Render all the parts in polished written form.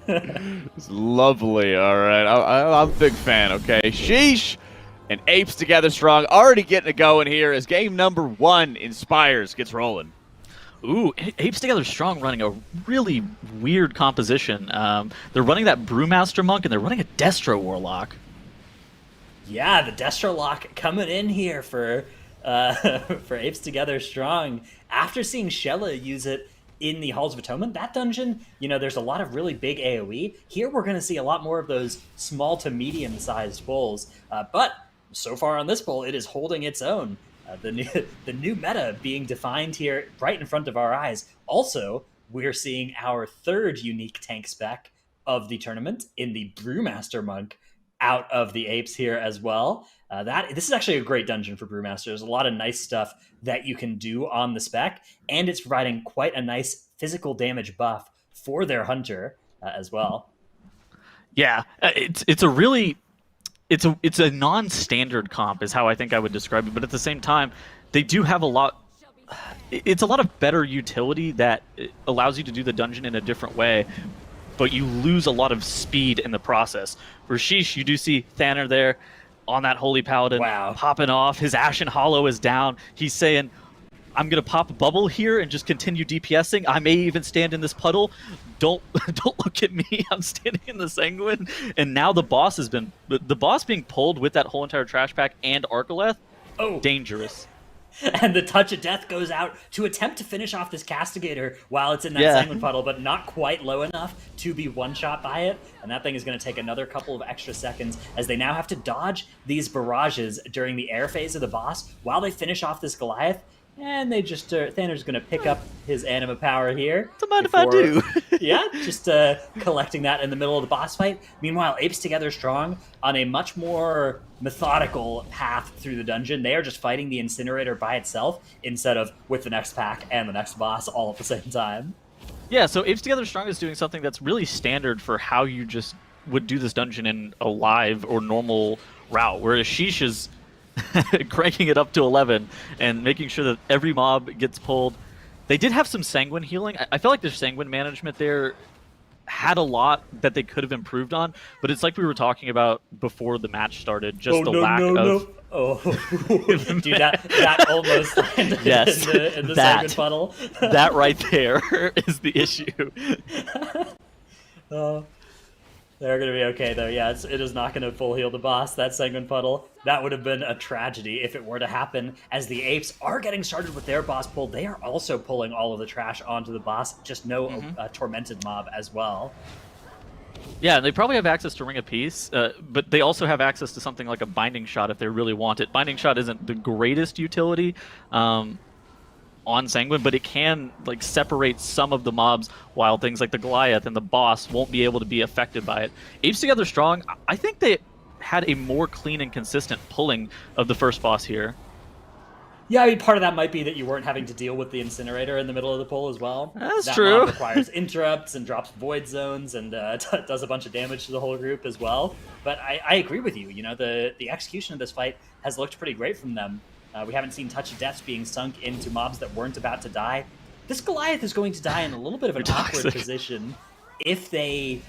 It's lovely. All right, I'm a big fan. Okay, Sheesh and Apes together strong. Already getting it going here as game number 1 Inspires gets rolling. Ooh, Apes Together Strong running a really weird composition. They're running that Brewmaster Monk, and they're running a Destro Warlock. Yeah, the Destro Lock coming in here for for Apes Together Strong. After seeing Shella use it in the Halls of Atonement, that dungeon, there's a lot of really big AoE. Here we're going to see a lot more of those small to medium-sized bulls. But so far on this bull, it is holding its own. The new meta being defined here right in front of our eyes. Also, we're seeing our third unique tank spec of the tournament in the Brewmaster Monk out of the Apes here as well. This is actually a great dungeon for Brewmaster. There's a lot of nice stuff that you can do on the spec, and it's providing quite a nice physical damage buff for their hunter as well. Yeah, it's a non-standard comp is how I think I would describe it, but at the same time, they do have a lot. It's a lot of better utility that allows you to do the dungeon in a different way, but you lose a lot of speed in the process. For Sheesh, you do see Thanner there on that Holy Paladin popping off. His Ashen Hollow is down. He's saying, I'm going to pop a bubble here and just continue DPSing. I may even stand in this puddle. Don't look at me. I'm standing in the Sanguine. And now the boss being pulled with that whole entire trash pack and Arcoleth. Oh, dangerous. And the Touch of Death goes out to attempt to finish off this Castigator while it's in that Sanguine puddle, but not quite low enough to be one-shot by it. And that thing is going to take another couple of extra seconds as they now have to dodge these barrages during the air phase of the boss while they finish off this Goliath. And they just, Thanor's going to pick up his anima power here. Don't mind if I do. Yeah, just collecting that in the middle of the boss fight. Meanwhile, Apes Together Strong on a much more methodical path through the dungeon. They are just fighting the Incinerator by itself instead of with the next pack and the next boss all at the same time. Yeah, so Apes Together Strong is doing something that's really standard for how you just would do this dungeon in a live or normal route, whereas Sheesh is cranking it up to 11 and making sure that every mob gets pulled. They did have some Sanguine healing. I feel like their Sanguine management there had a lot that they could have improved on, but it's like we were talking about before the match started, just lack of... Oh, dude, that almost landed in the Sanguine puddle. That right there is the issue. They're going to be okay, though. Yeah, it is not going to full heal the boss, that Sanguine puddle. That would have been a tragedy if it were to happen, as the Apes are getting started with their boss pull. They are also pulling all of the trash onto the boss, just no tormented mob as well. Yeah, they probably have access to Ring of Peace, but they also have access to something like a Binding Shot if they really want it. Binding Shot isn't the greatest utility on Sanguine, but it can separate some of the mobs, while things like the Goliath and the boss won't be able to be affected by it. Apes Together Strong, I think they had a more clean and consistent pulling of the first boss here. Yeah, I mean, part of that might be that you weren't having to deal with the Incinerator in the middle of the pull as well. That's true. That mob requires interrupts and drops Void Zones and does a bunch of damage to the whole group as well. But I agree with you. The execution of this fight has looked pretty great from them. We haven't seen Touch of Deaths being sunk into mobs that weren't about to die. This Goliath is going to die in a little bit of an awkward position if they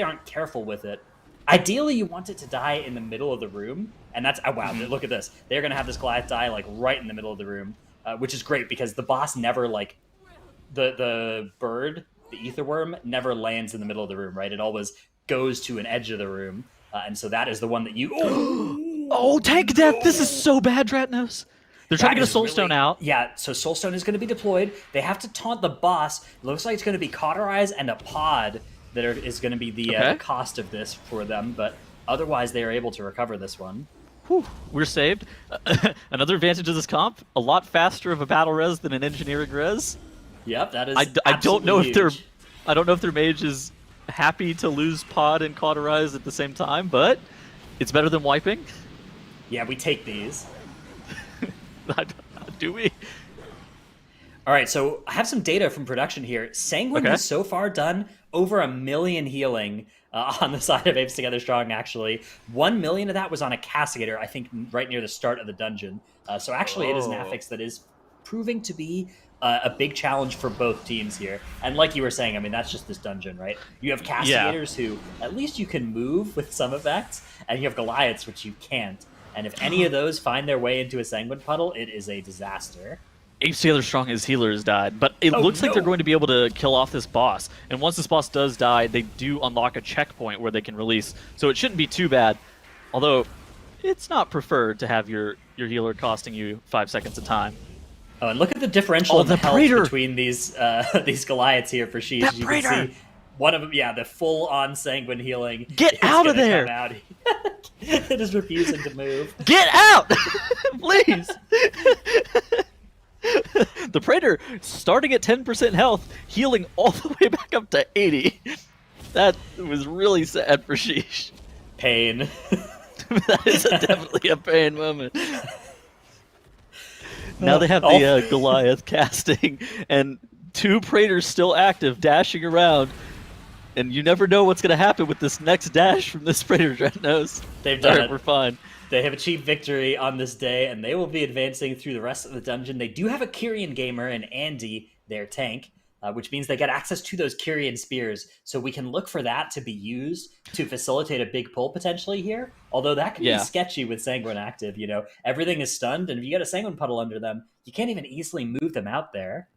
aren't careful with it. Ideally, you want it to die in the middle of the room, and that's... Oh, wow, look at this. They're going to have this Goliath die, right in the middle of the room, which is great, because the boss never, the bird, the Ether Worm, never lands in the middle of the room, right? It always goes to an edge of the room, and so that is the one that you... Oh, tank death! This is so bad, Dratnos. They're trying to get a Soulstone out. Yeah, so Soulstone is going to be deployed. They have to taunt the boss. It looks like it's going to be Cauterize and a pod that is going to be the cost of this for them, but otherwise they are able to recover this one. Whew, we're saved. Another advantage of this comp, a lot faster of a battle res than an engineering res. Yep, that is I don't know huge. if their mage is happy to lose pod and Cauterize at the same time, but it's better than wiping. Yeah, we take these. Do we? All right, so I have some data from production here. Sanguine has so far done over 1 million healing on the side of Apes Together Strong, actually. 1 million of that was on a Castigator, I think, right near the start of the dungeon. So actually, it is an affix that is proving to be a big challenge for both teams here. And like you were saying, I mean, that's just this dungeon, right? You have Castigators who at least you can move with some effects, and you have Goliaths, which you can't. And if any of those find their way into a Sanguine Puddle, it is a disaster. Apes Together Strong, his healers died, but it looks like they're going to be able to kill off this boss. And once this boss does die, they do unlock a checkpoint where they can release. So it shouldn't be too bad. Although, it's not preferred to have your healer costing you 5 seconds of time. Oh, and look at the differential in the health Praetor. between these Goliaths here for Sheesh. That You Praetor. can see one of them, the full-on Sanguine healing. Get is out of gonna there! come out. It is refusing to move. Get out! Please! The Praetor starting at 10% health, healing all the way back up to 80. That was really sad for Sheesh. Pain. That is definitely a pain moment. Now they have the Goliath casting, and 2 Praetors still active, dashing around. And you never know what's going to happen with this next dash from this Praetor Dreadnoughts. They've done it. We're fine. They have achieved victory on this day, and they will be advancing through the rest of the dungeon. They do have a Kyrian gamer and Andy, their tank, which means they get access to those Kyrian spears. So we can look for that to be used to facilitate a big pull potentially here. Although that can be sketchy with Sanguine active. You know, everything is stunned, and if you get a Sanguine Puddle under them, you can't even easily move them out there.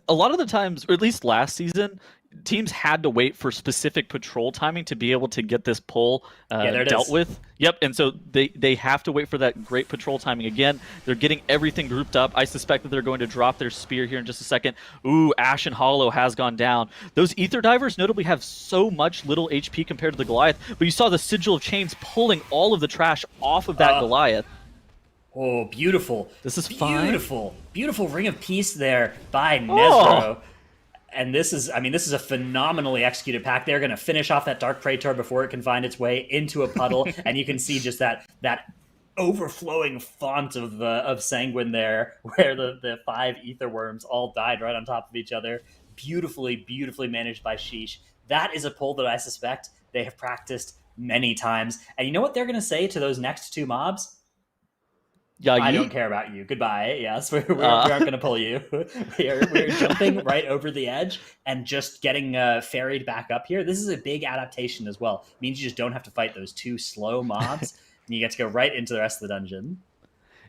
A lot of the times, or at least last season, teams had to wait for specific patrol timing to be able to get this pull dealt with. Yep, and so they have to wait for that great patrol timing again. They're getting everything grouped up. I suspect that they're going to drop their spear here in just a second. Ooh, Ashen Hollow has gone down. Those Ether Divers notably have so much little HP compared to the Goliath, but you saw the Sigil of Chains pulling all of the trash off of that Goliath. Oh, beautiful. This is beautiful. fine. Beautiful Ring of Peace there by Nezro. And this is a phenomenally executed pack. They're going to finish off that Dark Praetor before it can find its way into a puddle. And you can see just that overflowing font of Sanguine there, where the 5 Ether Worms all died right on top of each other. Beautifully, beautifully managed by Sheesh. That is a pull that I suspect they have practiced many times. And you know what they're going to say to those next 2 mobs? I don't care about you. Goodbye. Yes, we aren't going to pull you. We're jumping right over the edge and just getting ferried back up here. This is a big adaptation as well. It means you just don't have to fight those 2 slow mobs, and you get to go right into the rest of the dungeon.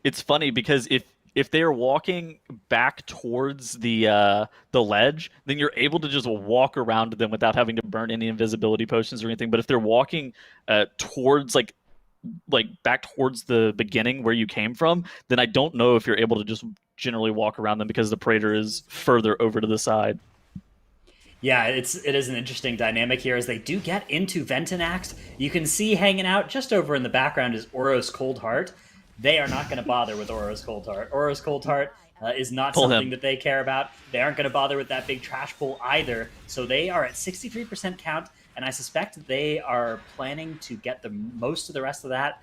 It's funny because if they are walking back towards the ledge, then you're able to just walk around them without having to burn any invisibility potions or anything. But if they're walking towards like back towards the beginning where you came from, then I don't know if you're able to just generally walk around them because the Praetor is further over to the side. Yeah, it is an interesting dynamic here as they do get into Ventanax. You can see hanging out just over in the background is Oros Coldheart. They are not going to bother with Oros Coldheart. Oros Coldheart is not something that they care about. They aren't going to bother with that big trash pull either. So they are at 63% count. And I suspect they are planning to get the most of the rest of that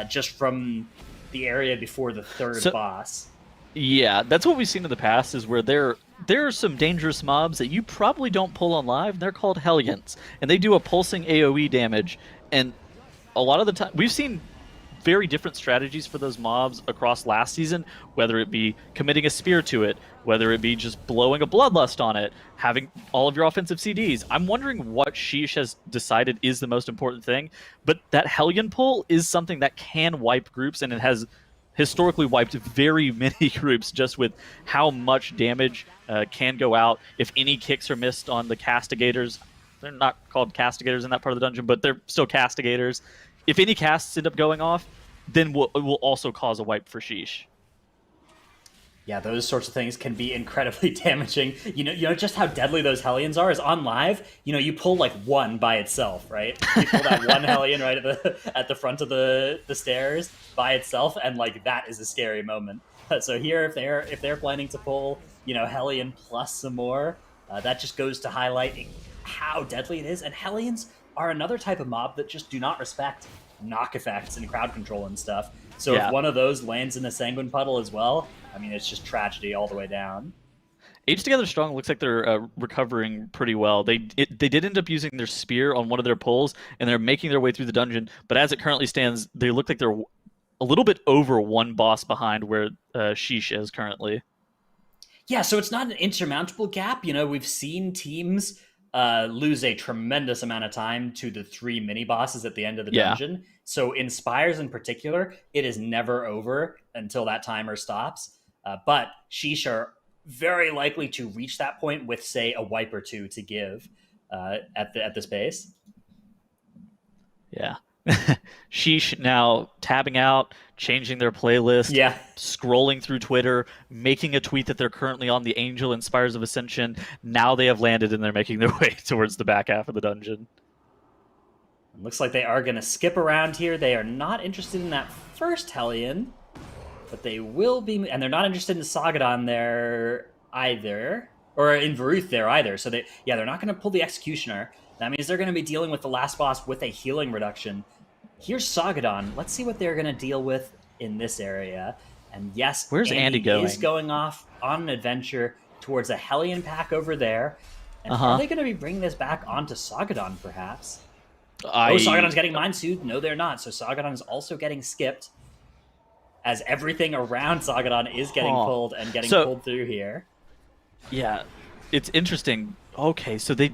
just from the area before the third boss. Yeah, that's what we've seen in the past, is where there are some dangerous mobs that you probably don't pull on live. They're called Hellions, and they do a pulsing AoE damage. And a lot of the time, we've seen very different strategies for those mobs across last season, whether it be committing a spear to it, whether it be just blowing a bloodlust on it, having all of your offensive CDs. I'm wondering what Sheesh has decided is the most important thing, but that Hellion pull is something that can wipe groups, and it has historically wiped very many groups just with how much damage can go out. If any kicks are missed on the Castigators, they're not called Castigators in that part of the dungeon, but they're still Castigators. If any casts end up going off, then it will also cause a wipe for Sheesh. Yeah, those sorts of things can be incredibly damaging. You know just how deadly those Hellions are is on live. You pull like one by itself, right? You pull that one Hellion right at the front of the stairs by itself, and like that is a scary moment. So here, if they're planning to pull, Hellion plus some more, that just goes to highlight how deadly it is. And Hellions are another type of mob that just do not respect knock effects and crowd control and stuff. So if one of those lands in a Sanguine Puddle as well, I mean, it's just tragedy all the way down. Apes Together Strong looks like they're recovering pretty well. They did end up using their spear on one of their pulls, and they're making their way through the dungeon. But as it currently stands, they look like they're a little bit over one boss behind where Sheesh is currently. Yeah, so it's not an insurmountable gap. We've seen teams lose a tremendous amount of time to the 3 mini bosses at the end of the Yeah. dungeon. So in Spires in particular, it is never over until that timer stops. But Sheesh are very likely to reach that point with, say, a wipe or two to give at this pace. Yeah. Sheesh now tabbing out, changing their playlist, Yeah. scrolling through Twitter, making a tweet that they're currently on the Angel and Spires of Ascension. Now they have landed and they're making their way towards the back half of the dungeon. Looks like they are going to skip around here. They are not interested in that first Hellion, but they will be, and they're not interested in Sagadon there either, or in Varuth there either. So they're not going to pull the Executioner. That means they're going to be dealing with the last boss with a healing reduction. Here's Sagadon. Let's see what they're going to deal with in this area. And yes, where's Andy going? He's going off on an adventure towards a Hellion pack over there. And are they going to be bringing this back onto Sagadon, perhaps? Oh, Sagadon's getting Mind Soothed. No, they're not. So Sagadon is also getting skipped, as everything around Sagadon is getting pulled and getting pulled through here. Yeah, it's interesting. Okay, so they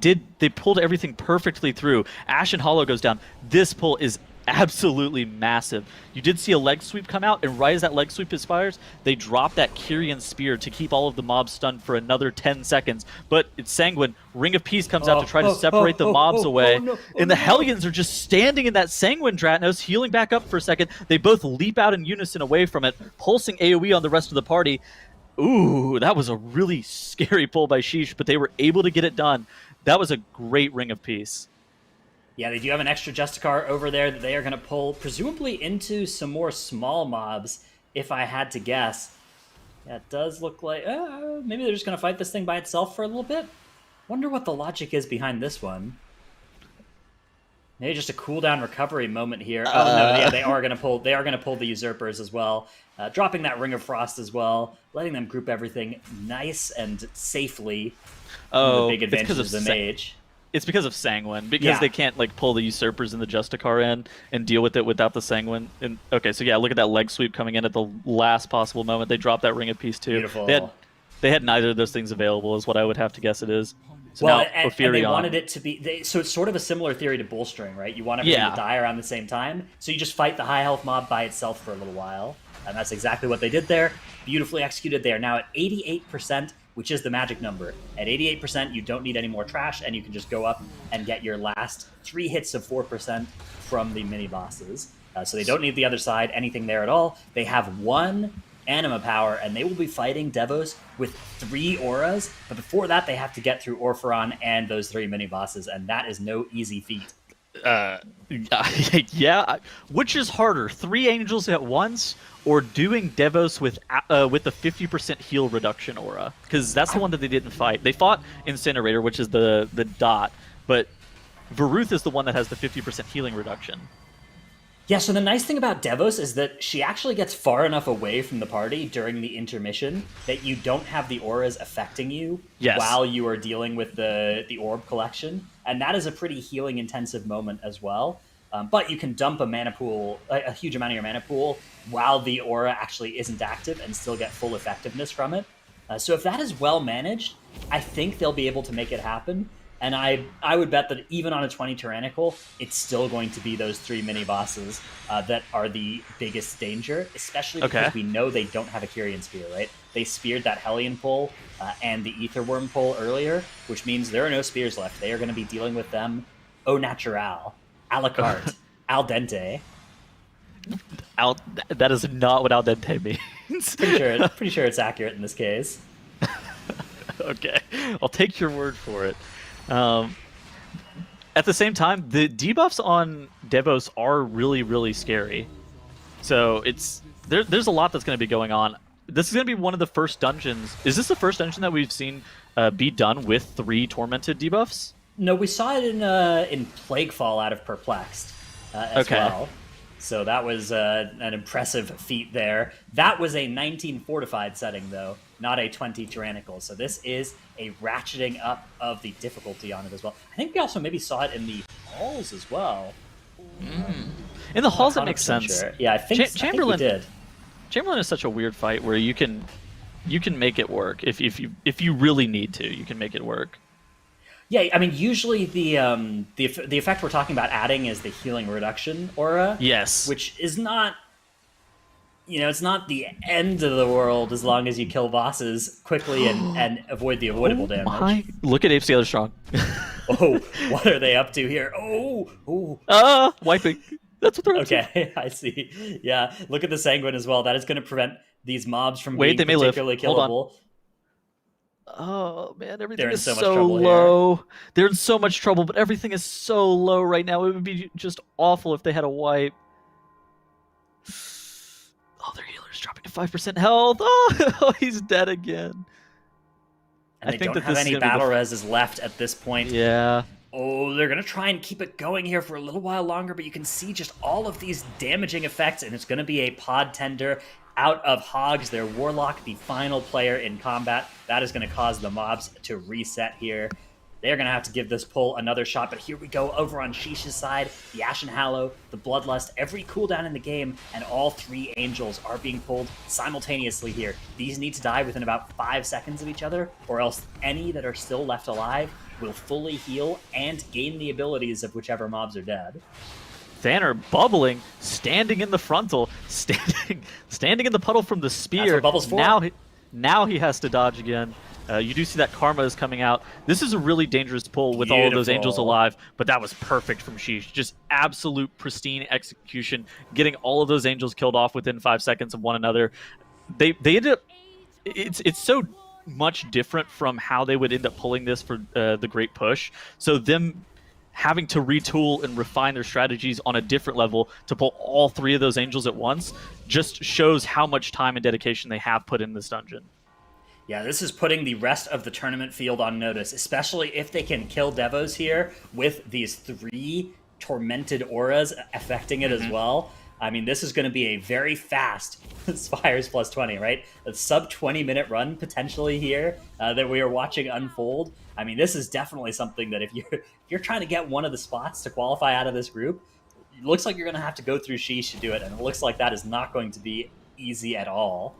pulled everything perfectly through. Ashen Hollow goes down. This pull is absolutely massive. You did see a leg sweep come out, and right as that leg sweep expires, they drop that Kyrian Spear to keep all of the mobs stunned for another 10 seconds. But it's Sanguine. Ring of Peace comes out to try to separate the mobs away. And the Hellions are just standing in that Sanguine Dratnos, healing back up for a second. They both leap out in unison away from it, pulsing AoE on the rest of the party. Ooh, that was a really scary pull by Sheesh, but they were able to get it done. That was a great Ring of Peace. Yeah, they do have an extra Justicar over there that they are going to pull, presumably into some more small mobs, if I had to guess. Yeah, it does look like... maybe they're just going to fight this thing by itself for a little bit? Wonder what the logic is behind this one. Maybe just a cooldown recovery moment here. Oh no, yeah, they are going to pull. They are going to pull the Usurpers as well, dropping that Ring of Frost as well, letting them group everything nice and safely. Oh, the big advantage of the mage. It's because of Sanguine, because they can't like pull the Usurpers and the Justicar in and deal with it without the Sanguine. And okay, so yeah, look at that leg sweep coming in at the last possible moment. They dropped that Ring of Peace too. Beautiful. They had neither of those things available, is what I would have to guess it is. So well, now, and they wanted it to be... so it's sort of a similar theory to Bullstring, right? You want everything to die around the same time, so you just fight the high health mob by itself for a little while. And that's exactly what they did there. Beautifully executed. They are now at 88%, which is the magic number. At 88%, you don't need any more trash, and you can just go up and get your last 3 hits of 4% from the mini-bosses. So they don't need the other side, anything there at all. They have 1 Anima power, and they will be fighting Devos with 3 auras, but before that they have to get through Orpheron and those 3 mini-bosses, and that is no easy feat. Yeah, which is harder, 3 angels at once or doing Devos with the 50% heal reduction aura? Because that's the one that they didn't fight. They fought Incinerator, which is the dot, but Varuth is the one that has the 50% healing reduction. Yeah, so the nice thing about Devos is that she actually gets far enough away from the party during the intermission that you don't have the auras affecting you while you are dealing with the orb collection. And that is a pretty healing intensive moment as well. But you can dump a mana pool, a huge amount of your mana pool, while the aura actually isn't active and still get full effectiveness from it. So if that is well managed, I think they'll be able to make it happen. And I would bet that even on a 20 Tyrannical, it's still going to be those 3 mini-bosses that are the biggest danger, especially because we know they don't have a Kyrian Spear, right? They speared that Hellion pull and the Ether Worm pull earlier, which means there are no spears left. They are going to be dealing with them au natural, a la carte, al dente. That is not what al dente means. Pretty sure it's accurate in this case. Okay, I'll take your word for it. At the same time, the debuffs on Devos are really, really scary. So there's a lot that's going to be going on. This is going to be one of the first dungeons. Is this the first dungeon that we've seen be done with 3 tormented debuffs? No, we saw it in Plaguefall out of Perplexed as well. So that was an impressive feat there. That was a 19 fortified setting, though, not a 20 tyrannical. So this is a ratcheting up of the difficulty on it as well. I think we also maybe saw it in the halls as well. In the halls, that makes sense. Sure. Yeah, I think we did. Chamberlain is such a weird fight where you can you can make it work if you really need to. You can make it work. Yeah, I mean, usually the effect we're talking about adding is the healing reduction aura. Yes. Which is not, it's not the end of the world as long as you kill bosses quickly and avoid the avoidable damage. Look at Apes the Other Strong. Oh, what are they up to here? Wiping. That's what they're up to. Okay, I see. Yeah, look at the Sanguine as well. That is going to prevent these mobs from Wait, being they may live. particularly Hold on. killable. Oh man, everything They're in is so much so trouble low. here. They're in so much trouble, but everything is so low right now. It would be just awful if they had a wipe. Oh, their healer's dropping to 5% health. Oh, he's dead again. And they don't have any battle reses left at this point. Yeah. Oh, they're going to try and keep it going here for a little while longer, but you can see just all of these damaging effects, and it's going to be a pod tender out of Hogs, their Warlock, the final player in combat. That is going to cause the mobs to reset here. They're going to have to give this pull another shot, but here we go over on Sheesh's side. The Ashen Hallow, the Bloodlust, every cooldown in the game, and all 3 Angels are being pulled simultaneously here. These need to die within about 5 seconds of each other, or else any that are still left alive will fully heal and gain the abilities of whichever mobs are dead. Thanner bubbling, standing in the frontal, standing in the puddle from the spear. That's what Bubbles for. Now he has to dodge again. You do see that Karma is coming out. This is a really dangerous pull with all of those Angels alive, but that was perfect from Sheesh. Just absolute pristine execution, getting all of those Angels killed off within 5 seconds of one another. They ended up... It's so much different from how they would end up pulling this for the Great Push. So them having to retool and refine their strategies on a different level to pull all 3 of those Angels at once just shows how much time and dedication they have put in this dungeon. Yeah, this is putting the rest of the tournament field on notice, especially if they can kill Devos here with these 3 tormented auras affecting it as well. I mean, this is going to be a very fast Spires plus 20, right? A sub 20-minute run potentially here that we are watching unfold. I mean, this is definitely something that if you're trying to get one of the spots to qualify out of this group, it looks like you're going to have to go through Sheesh to do it, and it looks like that is not going to be easy at all.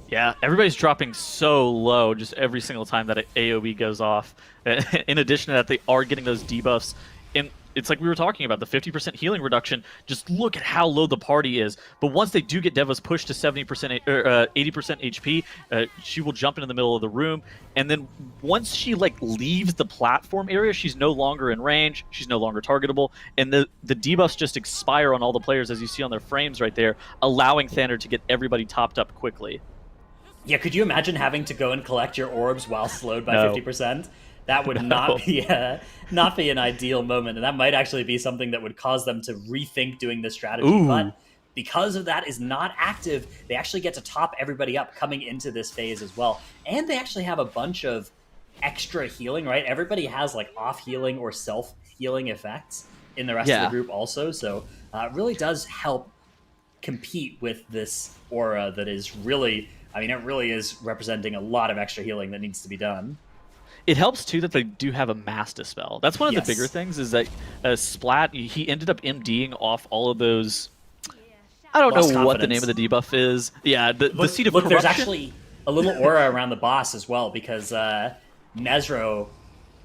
Yeah, everybody's dropping so low just every single time that AoE goes off. In addition to that, they are getting those debuffs. And it's like we were talking about, the 50% healing reduction. Just look at how low the party is. But once they do get Devos pushed to 70% or 80% HP, she will jump into the middle of the room. And then once she leaves the platform area, she's no longer in range. She's no longer targetable. And the debuffs just expire on all the players, as you see on their frames right there, allowing Thanner to get everybody topped up quickly. Yeah, could you imagine having to go and collect your orbs while slowed by No. 50%? That would not be an ideal moment, and that might actually be something that would cause them to rethink doing this strategy. Ooh. But because of that is not active, they actually get to top everybody up coming into this phase as well. And they actually have a bunch of extra healing, right? Everybody has off healing or self healing effects in the rest of the group also, so it really does help compete with this aura that is really... I mean, it really is representing a lot of extra healing that needs to be done. It helps, too, that they do have a Mass Dispel. That's one of the bigger things, is that Splat, he ended up MDing off all of those... I don't know what the name of the debuff is. Yeah, the Seed of Corruption. There's actually a little aura around the boss as well, because Nezro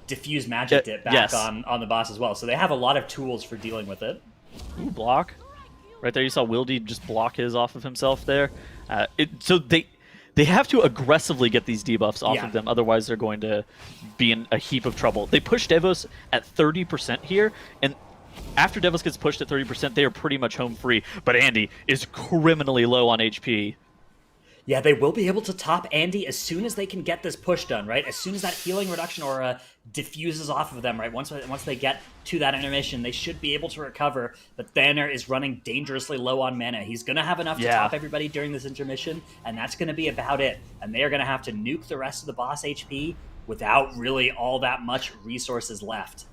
diffused magicked it back on the boss as well. So they have a lot of tools for dealing with it. Ooh, block. Right there, you saw Wildy just block his off of himself there. So they have to aggressively get these debuffs off of them, otherwise they're going to be in a heap of trouble. They push Devos at 30% here, and after Devos gets pushed at 30%, they are pretty much home free. But Andy is criminally low on HP. Yeah, they will be able to top Andy as soon as they can get this push done, right? As soon as that healing reduction aura diffuses off of them, right? Once they get to that intermission, they should be able to recover. But Thanner is running dangerously low on mana. He's going to have enough to top everybody during this intermission, and that's going to be about it. And they are going to have to nuke the rest of the boss HP without really all that much resources left.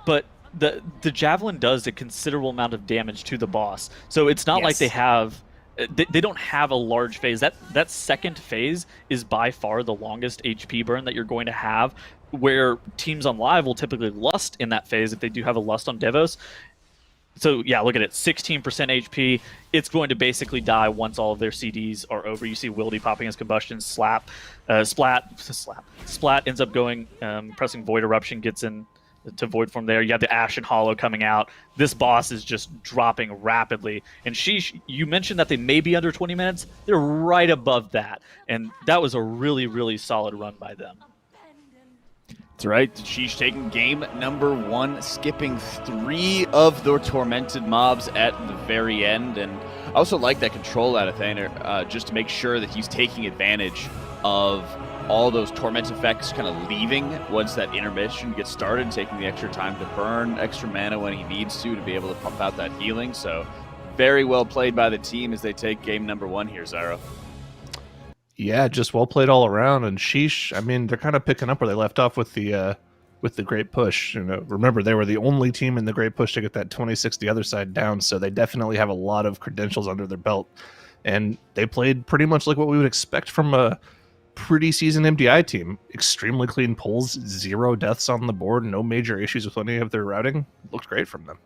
But the Javelin does a considerable amount of damage to the boss. So it's not like they have... They don't have a large phase. That second phase is by far the longest HP burn that you're going to have, where teams on live will typically lust in that phase if they do have a lust on Devos. So yeah, look at it, 16% HP. It's going to basically die once all of their CDs are over. You see Wildy popping his combustion, Splat ends up going, pressing Void Eruption, gets in to Void Form there. You have the Ash and Hollow coming out. This boss is just dropping rapidly. And Sheesh, you mentioned that they may be under 20 minutes. They're right above that. And that was a really, really solid run by them. That's right. Sheesh taking game number 1, skipping 3 of the tormented mobs at the very end. And I also like that control out of Thaner, just to make sure that he's taking advantage of all those torment effects kind of leaving once that intermission gets started, taking the extra time to burn extra mana when he needs to be able to pump out that healing. So very well played by the team as they take game number 1 here, Zyro. Yeah, just well played all around. And Sheesh, I mean, they're kind of picking up where they left off with the Great Push. You know, remember, they were the only team in the Great Push to get that 26 the other side down, so they definitely have a lot of credentials under their belt. And they played pretty much like what we would expect from a pretty seasoned MDI team. Extremely clean pulls, 0 deaths on the board, no major issues with any of their routing. Looked great from them.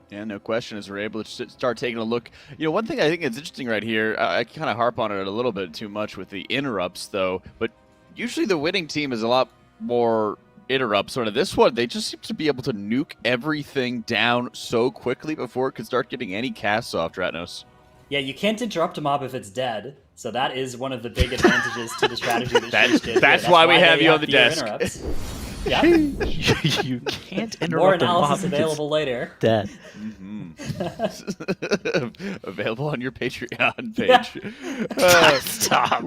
Yeah, no question, as we're able to start taking a look. You know, one thing I think is interesting right here, I kind of harp on it a little bit too much with the interrupts, though, but usually the winning team is a lot more interrupts. Sort of this one, they just seem to be able to nuke everything down so quickly before it could start getting any casts off, Dratnos. Yeah, you can't interrupt a mob if it's dead, so that is one of the big advantages to the strategy that Sheesh did. That's why we have you on the desk. Yeah. You can't interrupt. More analysis available later. Dead. Available on your Patreon page. Stop.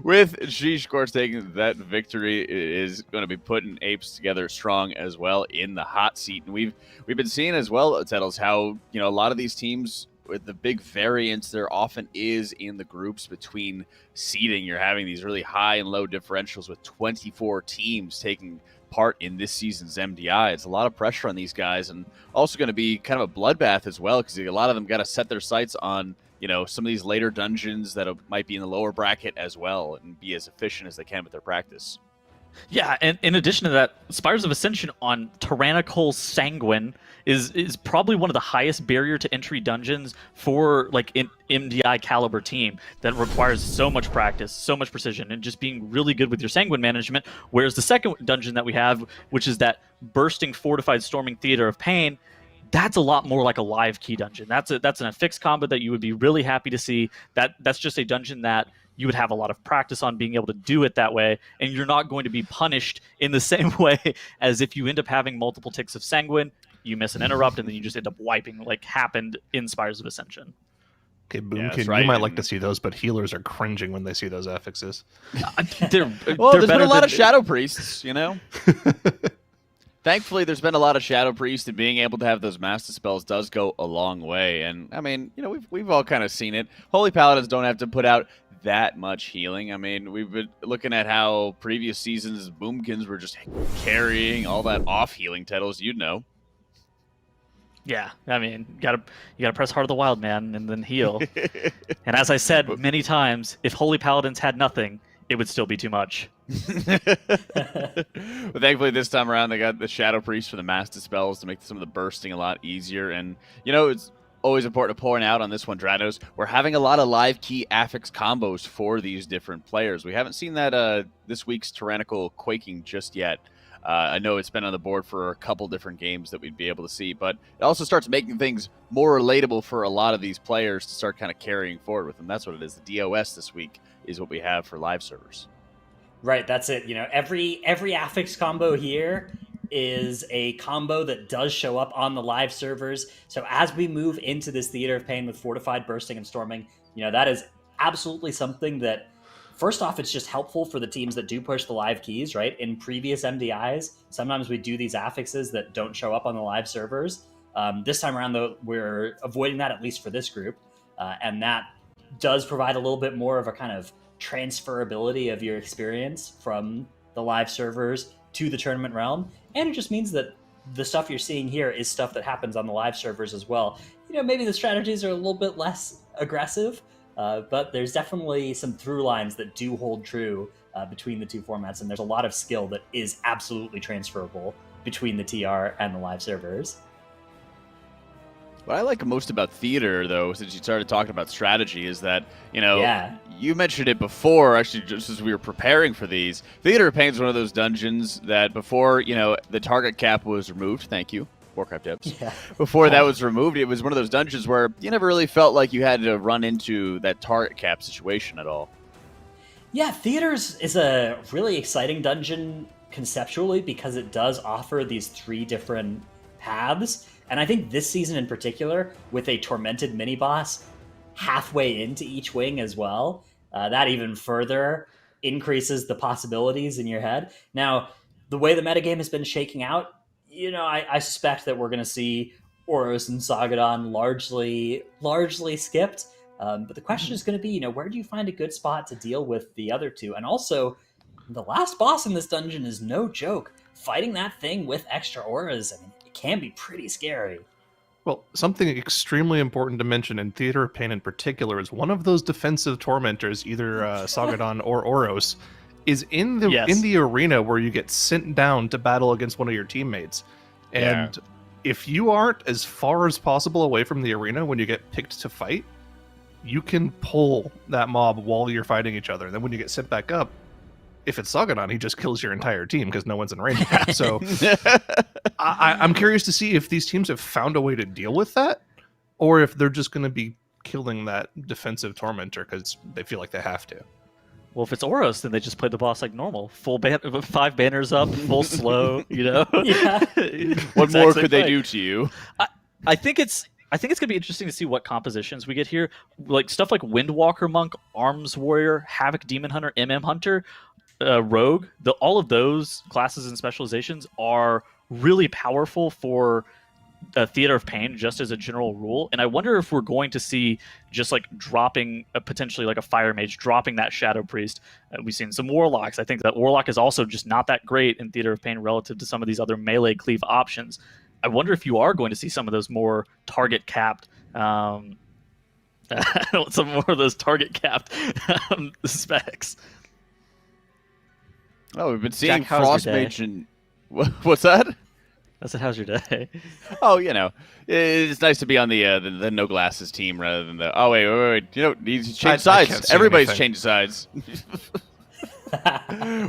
With Sheesh, of course, taking that victory, is going to be putting Apes together strong as well in the hot seat. And we've been seeing as well, Tettles, how, you know, a lot of these teams with the big variance there often is in the groups between seeding. You're having these really high and low differentials with 24 teams taking part in this season's MDI. It's a lot of pressure on these guys, and also going to be kind of a bloodbath as well, because a lot of them got to set their sights on, you know, some of these later dungeons that might be in the lower bracket as well, and be as efficient as they can with their practice. Yeah, and in addition to that, Spires of Ascension on Tyrannical Sanguine is probably one of the highest barrier to entry dungeons for like an MDI caliber team that requires so much practice, so much precision, and just being really good with your Sanguine management. Whereas the second dungeon that we have, which is that Bursting Fortified Storming Theater of Pain, that's a lot more like a live key dungeon. That's an affixed combo that you would be really happy to see. That's just a dungeon that you would have a lot of practice on being able to do it that way, and you're not going to be punished in the same way as if you end up having multiple ticks of Sanguine, you miss an interrupt, and then you just end up wiping, like happened in Spires of Ascension. Okay, Boomkin, Yeah, right. you might like to see those, but healers are cringing when they see those affixes. Well, They're there's been a lot than- of Shadow Priests, you know? Thankfully, there's been a lot of Shadow Priest, and being able to have those Master Spells does go a long way. And, I mean, you know, we've all kind of seen it. Holy Paladins don't have to put out that much healing. I mean, we've been looking at how previous seasons Boomkins were just carrying all that off-healing titles, you'd know. Yeah, I mean, you gotta press Heart of the Wild, man, and then heal. And as I said many times, if Holy Paladins had nothing, it would still be too much. But thankfully, this time around, they got the Shadow Priest for the Master Spells to make some of the bursting a lot easier. And, you know, it's always important to point out on this one, Dratos, we're having a lot of live key affix combos for these different players. We haven't seen that this week's Tyrannical Quaking just yet. I know it's been on the board for a couple different games that we'd be able to see, but it also starts making things more relatable for a lot of these players to start kind of carrying forward with them. That's what it is. The DOS this week is what we have for live servers. Right, that's it. You know, every affix combo here is a combo that does show up on the live servers. So as we move into this Theater of Pain with Fortified, Bursting, and Storming, you know, that is absolutely something that, first off, it's just helpful for the teams that do push the live keys, right? In previous MDIs, sometimes we do these affixes that don't show up on the live servers. This time around, though, we're avoiding that, at least for this group. And that does provide a little bit more of a kind of transferability of your experience from the live servers to the tournament realm. And it just means that the stuff you're seeing here is stuff that happens on the live servers as well. You know, maybe the strategies are a little bit less aggressive, But there's definitely some through lines that do hold true between the two formats, and there's a lot of skill that is absolutely transferable between the TR and the live servers. What I like most about theater, though, since you started talking about strategy, is that, you know, Yeah. you mentioned it before, actually, just as we were preparing for these. Theater of Pain is one of those dungeons that before, you know, the target cap was removed, thank you, Warcraft Apes. Yeah. Before that was removed, it was one of those dungeons where you never really felt like you had to run into that target cap situation at all. Yeah, Theaters is a really exciting dungeon conceptually because it does offer these 3 different paths. And I think this season in particular, with a tormented mini boss halfway into each wing as well, that even further increases the possibilities in your head. Now, the way the metagame has been shaking out, you know, I suspect that we're going to see Oros and Sagadon largely skipped. But the question is going to be, you know, where do you find a good spot to deal with the other two? And also, the last boss in this dungeon is no joke. Fighting that thing with extra auras, I mean, it can be pretty scary. Well, something extremely important to mention in Theater of Pain in particular is one of those defensive tormentors, either Sagadon or Oros, is in the arena where you get sent down to battle against one of your teammates. And if you aren't as far as possible away from the arena when you get picked to fight, you can pull that mob while you're fighting each other. And then when you get sent back up, if it's Sagadon, he just kills your entire team because no one's in range. So I'm curious to see if these teams have found a way to deal with that, or if they're just going to be killing that defensive tormentor because they feel like they have to. Well, if it's Oros, then they just play the boss like normal. 5 banners up, full slow, you know? Yeah. What more could they do to you? I think it's going to be interesting to see what compositions we get here. Like stuff like Windwalker Monk, Arms Warrior, Havoc Demon Hunter, MM Hunter, Rogue. All of those classes and specializations are really powerful for Theater of Pain, just as a general rule. And I wonder if we're going to see just like dropping potentially like a Fire Mage, dropping that Shadow Priest. We've seen some Warlocks. I think that Warlock is also just not that great in Theater of Pain relative to some of these other melee cleave options. I wonder if you are going to see some of those more target capped, some more of those target capped specs. Oh, we've been seeing Jack, how's your Frostmage and what's that? I said, how's your day? Oh, you know, it's nice to be on the no glasses team rather than the. Oh wait. You know, he's changed sides. Everybody's changed sides.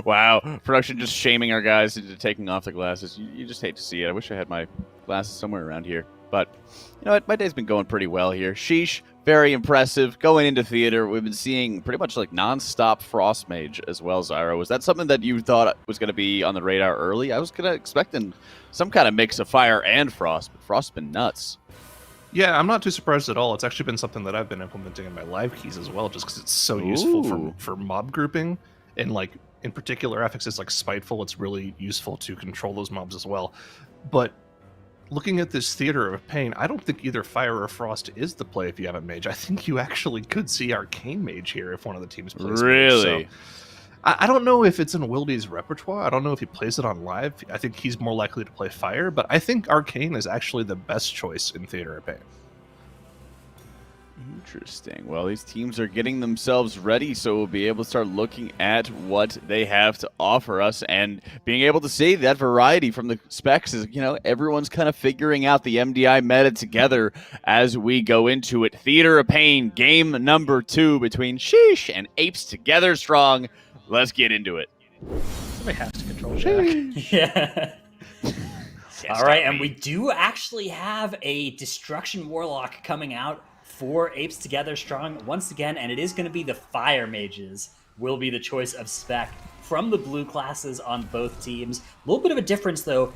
Wow, production just shaming our guys into taking off the glasses. You just hate to see it. I wish I had my glasses somewhere around here. But you know what? My day's been going pretty well here. Sheesh, very impressive. Going into theater, we've been seeing pretty much like non-stop Frostmage as well, Zyro. Was that something that you thought was going to be on the radar early? I was going to expecting some kind of mix of fire and frost, but frost's been nuts. Yeah, I'm not too surprised at all. It's actually been something that I've been implementing in my live keys as well, just because it's so useful for mob grouping. And like in particular affixes like Spiteful, it's really useful to control those mobs as well. But looking at this Theater of Pain, I don't think either Fire or Frost is the play if you have a mage. I think you actually could see Arcane Mage here if one of the teams plays really. Mage. So, I don't know if it's in Wildy's repertoire. I don't know if he plays it on live. I think he's more likely to play Fire, but I think Arcane is actually the best choice in Theater of Pain. Interesting. Well, these teams are getting themselves ready, so we'll be able to start looking at what they have to offer us and being able to see that variety from the specs is, you know, everyone's kind of figuring out the MDI meta together as we go into it. Theater of Pain, game number 2 between Sheesh and Apes together strong. Let's get into it. Somebody has to control Jack. Yeah. All right, and we do actually have a Destruction Warlock coming out for Apes Together Strong once again, and it is going to be the Fire Mages will be the choice of spec from the blue classes on both teams. A little bit of a difference, though,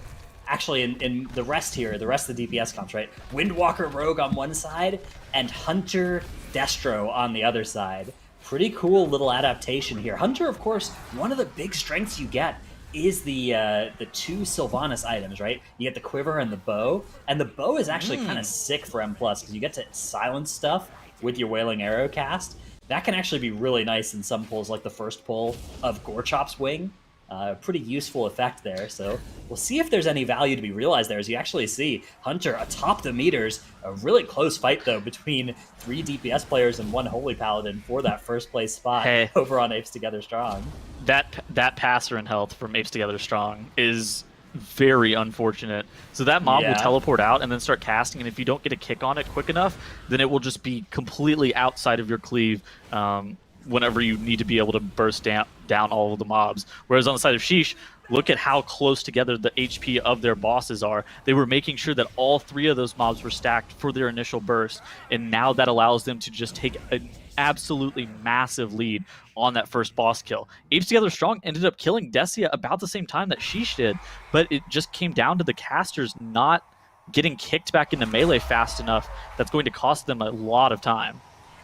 actually, in the rest here, the rest of the DPS comps, right? Windwalker Rogue on one side and Hunter Destro on the other side. Pretty cool little adaptation here. Hunter, of course, one of the big strengths you get is the 2 Sylvanas items, right? You get the quiver and the bow, and the bow is actually kind of sick for M+, because you get to silence stuff with your Wailing Arrow cast. That can actually be really nice in some pulls, like the first pull of Gorechop's Wing. Pretty useful effect there. So we'll see if there's any value to be realized there. As you actually see Hunter atop the meters, a really close fight though between 3 DPS players and 1 Holy Paladin for that first place spot over on Apes Together Strong. That passer in health from Apes Together Strong is very unfortunate. So that mob will teleport out and then start casting, and if you don't get a kick on it quick enough, then it will just be completely outside of your cleave whenever you need to be able to burst down all of the mobs. Whereas on the side of Sheesh, look at how close together the HP of their bosses are. They were making sure that all 3 of those mobs were stacked for their initial burst, and now that allows them to just take an absolutely massive lead on that first boss kill. Apes Together Strong ended up killing Decia about the same time that Sheesh did, but it just came down to the casters not getting kicked back into melee fast enough. That's going to cost them a lot of time.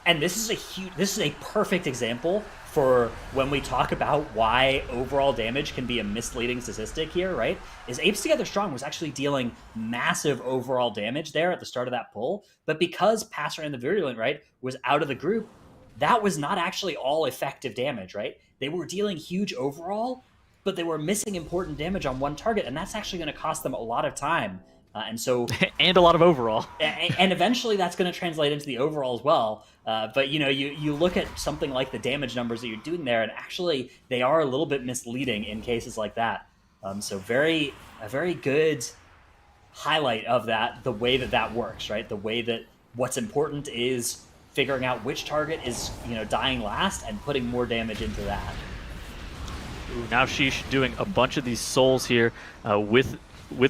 And this is a perfect example for when we talk about why overall damage can be a misleading statistic here, right? Is Apes Together Strong was actually dealing massive overall damage there at the start of that pull, but because Passer and the Virulent, right, was out of the group, that was not actually all effective damage, right? They were dealing huge overall, but they were missing important damage on one target, and that's actually going to cost them a lot of time. And so, and a lot of overall, and eventually that's going to translate into the overall as well. But you look at something like the damage numbers that you're doing there, and actually they are a little bit misleading in cases like that. So a very good highlight of that, the way that works, right? The way that what's important is figuring out which target is dying last and putting more damage into that. Ooh, now Sheesh doing a bunch of these souls here with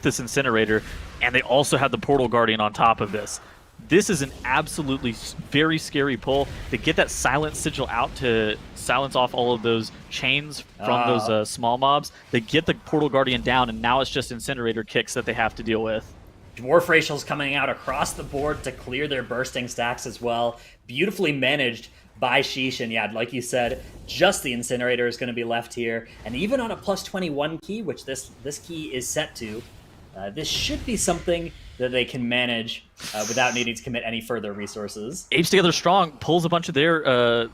this incinerator, and they also have the Portal Guardian on top of this. This is an absolutely very scary pull. They get that Silent Sigil out to silence off all of those chains from those small mobs. They get the Portal Guardian down, and now it's just incinerator kicks that they have to deal with. Dwarf Racials coming out across the board to clear their bursting stacks as well. Beautifully managed by Sheesh, and yeah, like you said, just the incinerator is going to be left here. And even on a plus 21 key, which this key is set to, this should be something that they can manage without needing to commit any further resources. Apes Together Strong pulls a bunch of their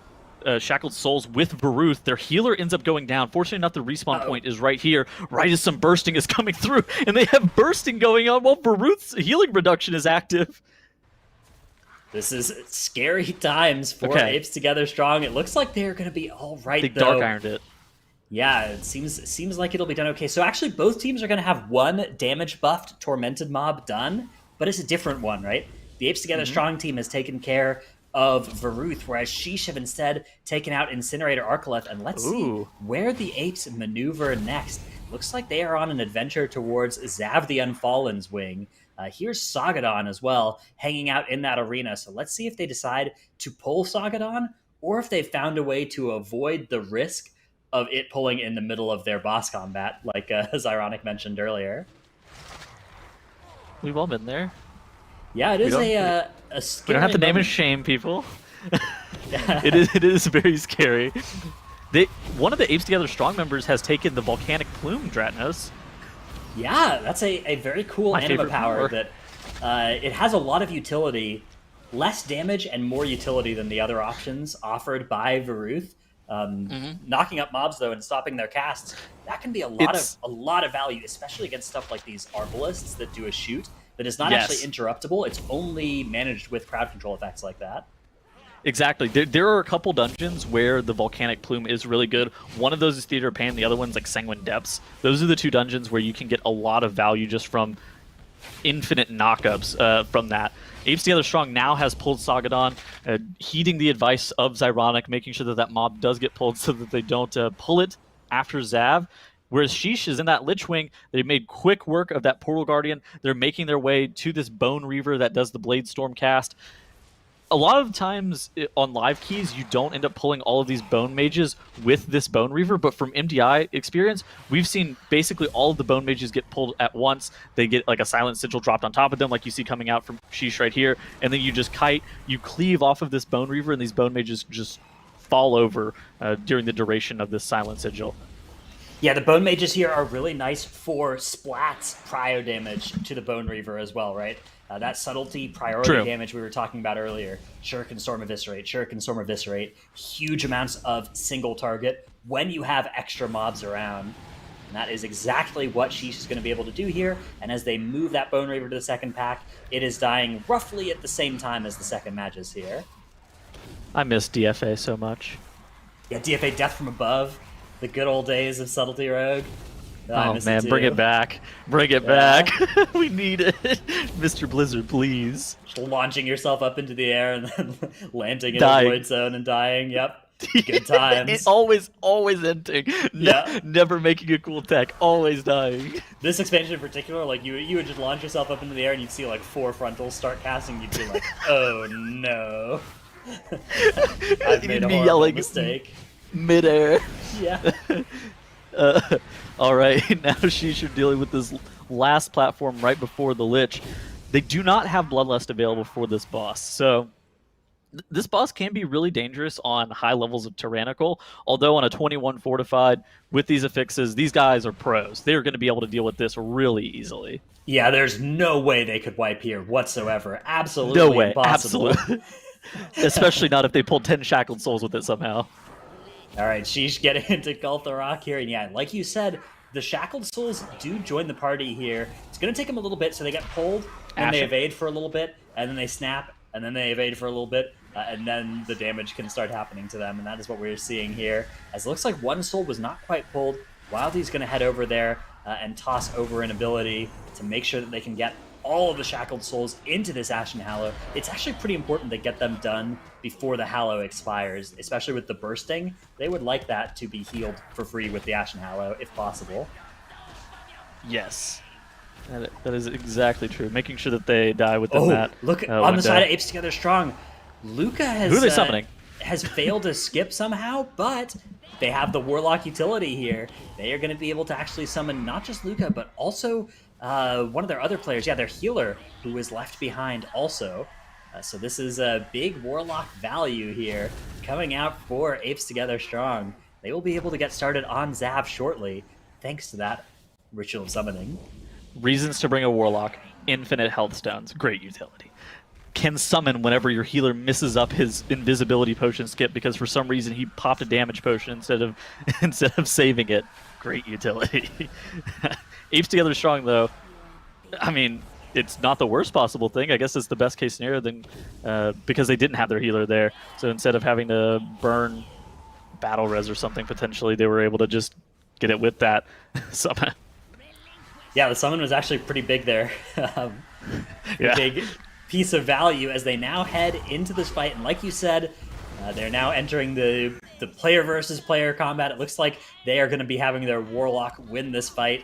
shackled souls with Baruth. Their healer ends up going down. Fortunately enough, the respawn point is right here, right as some bursting is coming through, and they have bursting going on while Baruth's healing reduction is active. This is scary times for Apes Together Strong. It looks like they're going to be all right, they though. Dark Ironed it. Yeah, it seems like it'll be done okay. So actually, both teams are going to have one damage-buffed Tormented mob done, but it's a different one, right? The Apes Together Strong team has taken care of Varuth, whereas Sheesh have instead taken out Incinerator Arcoleth. And let's see where the Apes maneuver next. Looks like they are on an adventure towards Zav the Unfallen's wing. Here's Sagadon as well, hanging out in that arena. So let's see if they decide to pull Sagadon, or if they found a way to avoid the risk of it pulling in the middle of their boss combat, like Zyronic mentioned earlier. We've all been there. Yeah, it is a scary We don't have to name and shame people. It is very scary. One of the Apes Together Strong members has taken the Volcanic Plume, Dratnos. Yeah, that's a very cool anima power that it has a lot of utility, less damage and more utility than the other options offered by Varuth. Knocking up mobs though and stopping their casts, that can be a lot of value, especially against stuff like these Arbalists that do a shoot that is not actually interruptible. It's only managed with crowd control effects like that. Exactly. There are a couple dungeons where the Volcanic Plume is really good. One of those is Theater of Pain, the other one's like Sanguine Depths. Those are the two dungeons where you can get a lot of value just from infinite knockups from that. Apes Together Strong now has pulled Sagadon, heeding the advice of Zyronic, making sure that mob does get pulled so that they don't pull it after Zav. Whereas Sheesh is in that Lich Wing, they made quick work of that Portal Guardian. They're making their way to this Bone Reaver that does the Blade Storm cast. A lot of times on live keys, you don't end up pulling all of these Bone Mages with this Bone Reaver, but from MDI experience, we've seen basically all of the Bone Mages get pulled at once. They get like a Silent Sigil dropped on top of them, like you see coming out from Sheesh right here, and then you just kite, you cleave off of this Bone Reaver, and these Bone Mages just fall over during the duration of this Silent Sigil. Yeah, the Bone Mages here are really nice for splats prio damage to the Bone Reaver as well, right? That subtlety priority True. damage we were talking about earlier. Shuriken Storm Eviscerate, Shuriken Storm Eviscerate. Huge amounts of single target when you have extra mobs around. And that is exactly what Sheesh is going to be able to do here. And as they move that Bone Reaver to the second pack, it is dying roughly at the same time as the second Magus here. I miss DFA so much. Yeah, DFA Death from Above. The good old days of Subtlety Rogue. I Oh miss man, too. bring it back. Bring it back. We need it. Mr. Blizzard, please. Just launching yourself up into the air and then landing in Dying. a void zone and dying. Yep. Good times. It always ending. Yeah. Never making a cool tech. Always dying. This expansion in particular, like you would just launch yourself up into the air and you'd see like 4 frontals start casting. You'd be like, oh no. I've made a Me horrible yelling mistake. Midair. Yeah. All right, now Sheesh are dealing with this last platform right before the Lich. They do not have Bloodlust available for this boss, so this boss can be really dangerous on high levels of Tyrannical, although on a 21 Fortified, with these affixes, these guys are pros. They're going to be able to deal with this really easily. Yeah, there's no way they could wipe here whatsoever. Absolutely No way, impossible. absolutely. Especially not if they pull 10 Shackled Souls with it somehow. All right, Sheesh getting into Gultharak here. And yeah, like you said, the Shackled Souls do join the party here. It's going to take them a little bit, so they get pulled, and they Ashen. evade for a little bit, and then they snap, and then they evade for a little bit, and then the damage can start happening to them, and that is what we're seeing here. As it looks like one soul was not quite pulled. Wildy's going to head over there and toss over an ability to make sure that they can get all of the Shackled Souls into this Ashen Hallow. It's actually pretty important to get them done before the Hallow expires, especially with the bursting. They would like that to be healed for free with the Ashen Hallow, if possible. Yes. That is exactly true. Making sure that they die within that. Look, on window. the side of Apes Together Strong, Luca has, Who are they summoning? has failed to skip somehow, but they have the Warlock utility here. They are going to be able to actually summon not just Luca, but also one of their other players, their healer, who was left behind also. So this is a big Warlock value here coming out for Apes Together Strong. They will be able to get started on Zav shortly, thanks to that Ritual of Summoning. Reasons to bring a Warlock. Infinite health stones. Great utility. Can summon whenever your healer misses up his invisibility potion skip because for some reason he popped a damage potion instead of saving it. Great utility. Apes Together Strong, though, I mean, it's not the worst possible thing. I guess it's the best case scenario then, because they didn't have their healer there. So instead of having to burn Battle Res or something, potentially, they were able to just get it with that summon. Yeah, the summon was actually pretty big there. Yeah. Big piece of value as they now head into this fight. And like you said, they're now entering the player versus player combat. It looks like they are going to be having their Warlock win this fight.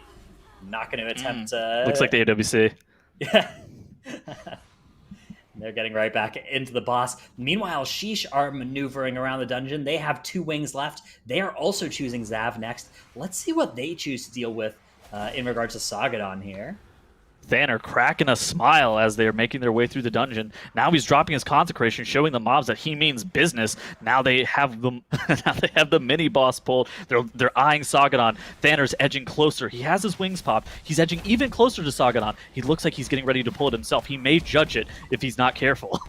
Not going to attempt... Looks like the AWC. Yeah. They're getting right back into the boss. Meanwhile, Sheesh are maneuvering around the dungeon. They have 2 wings left. They are also choosing Zav next. Let's see what they choose to deal with in regards to Sagadon here. Thanner cracking a smile as they're making their way through the dungeon. Now he's dropping his consecration, showing the mobs that he means business. Now they have the mini boss pulled. They're eyeing Sagadon. Thanner's edging closer. He has his wings popped. He's edging even closer to Sagadon. He looks like he's getting ready to pull it himself. He may judge it if he's not careful.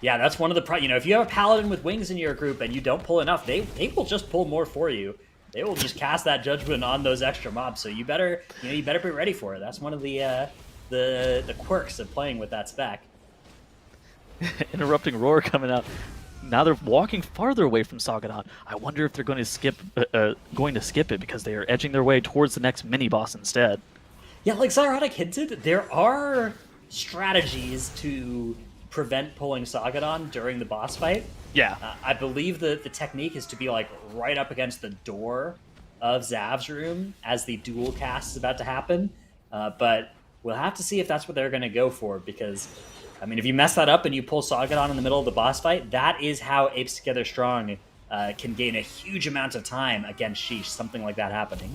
Yeah, that's one of the if you have a paladin with wings in your group and you don't pull enough, they will just pull more for you. They will just cast that judgment on those extra mobs. So you better be ready for it. That's one of the quirks of playing with that spec. Interrupting roar coming out. Now they're walking farther away from Sagadon. I wonder if they're going to skip it because they are edging their way towards the next mini boss instead. Yeah, like Zyrotic hinted, there are strategies to prevent pulling Sagadon during the boss fight. Yeah. I believe the technique is to be like right up against the door of Zav's room as the dual cast is about to happen. But we'll have to see if that's what they're going to go for, because, I mean, if you mess that up and you pull Sagadon in the middle of the boss fight, that is how Apes Together Strong can gain a huge amount of time against Sheesh, something like that happening.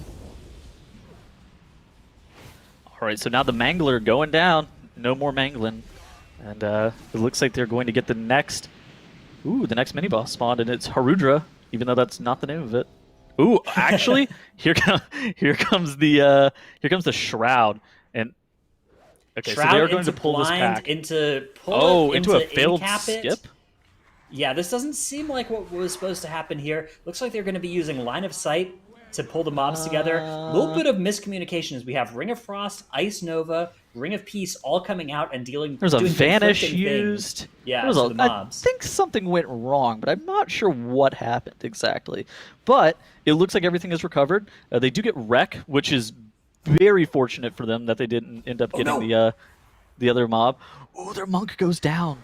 All right, so now the Mangler going down. No more mangling. And it looks like they're going to get the next mini-boss spawned, and it's Harudra, even though that's not the name of it. Ooh, actually, here comes the shroud, and okay, so Shroud they are going into to pull this blind, pack. into pull Oh, it, into a failed incap it. skip. Yeah, this doesn't seem like what was supposed to happen here. Looks like they're going to be using line of sight to pull the mobs together. A little bit of miscommunication as we have Ring of Frost, Ice Nova, Ring of Peace all coming out and doing There's a vanish conflicting used. things. Yeah, There was to a- the mobs. I think something went wrong, but I'm not sure what happened exactly. But it looks like everything is recovered. They do get wreck, which is very fortunate for them that they didn't end up getting the other mob. Oh, their monk goes down.